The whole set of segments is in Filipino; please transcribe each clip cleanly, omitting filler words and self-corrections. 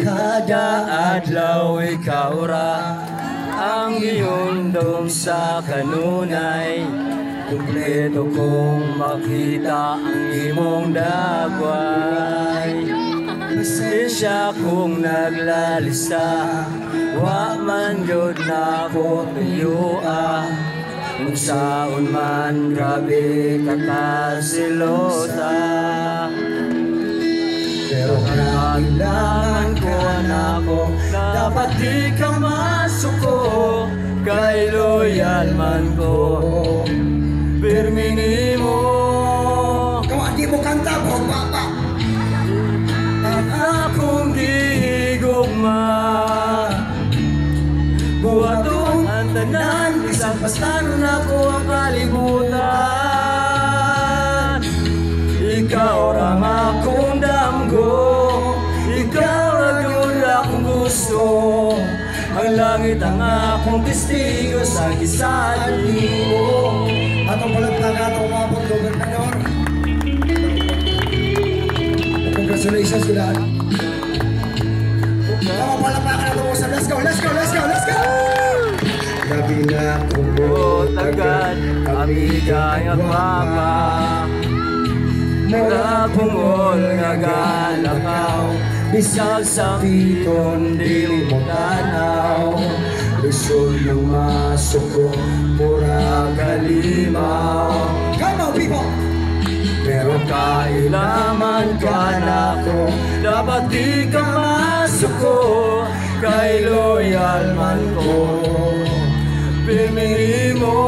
Kada adlaw ikaw ra ang giundom sa kanunay. Kumpleto kong makita ang imong dagway. Pasensya kung naglalisa, wa man yun na ko tuyua. Kung saon man grabe kakasilota. Pero kailangan ko anako, dapat di ka masuko. Kay loyal man ko, pirmini mo. Kung di mo kanta, papa. At akong gigugma, buhaton ang tanan, isang pastanon ako ang kalibutan. Ikaw lang akong damgo, ikaw lang yun akong gusto. Ang langit ang akong testigo sa gisaad mo. Atong palagpag atong mga gobernador. Congratulations to that. Tama palagpagan natin mo sa let's go, let's go, let's go, let's go! Gabi na Kumot agad, amigay at mama. Nagapungol nga galakaw, bisag sa piton di mo tanaw. Lisod ng masuko, pura kalimaw. Come on, people! Pero kailangan ka na ko, dapat di ka masuko. Kay loyal man ko, pirmiri mo.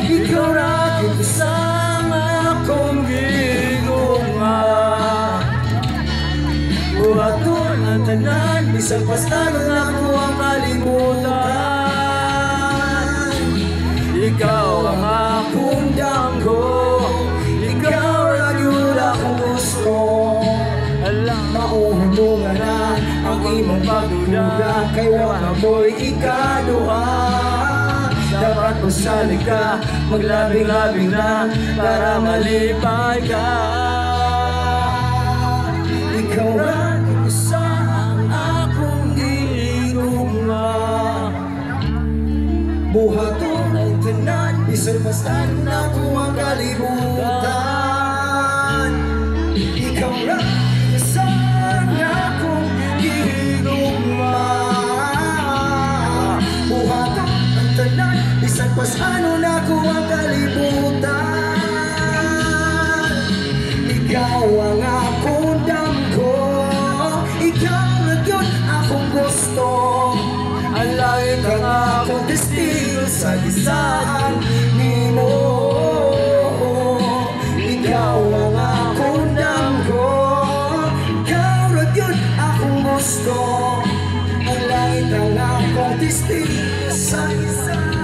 Ikaw na kasama kong gigugma. Buhaton ang tanan, bisag pastanon ako ang kalimutan. Ikaw ang akong damgo, ikaw lang yun akong gusto. Alam, mauhulungan na ang imong pagduda. Kay wala mo'y ikaduha. Dapat masalig ka, maglabing-labing na para malipay ka. Ikaw lang isa ang akong gigugma. Buhaton ang tanan, isang pastanon ako ang kalibutan. Ikaw lang isa ang akong gigugma. Buhaton ang tanan, isang pastanon ako ang kalibutan. Ikaw ang akong damgo, ikaw lang yun akong gusto. Ang langit ang akong testigo sa gisaan ni mo. Ikaw ang akong damgo, ikaw lang yun akong gusto. Ang langit ang akong testigo sa gisaan.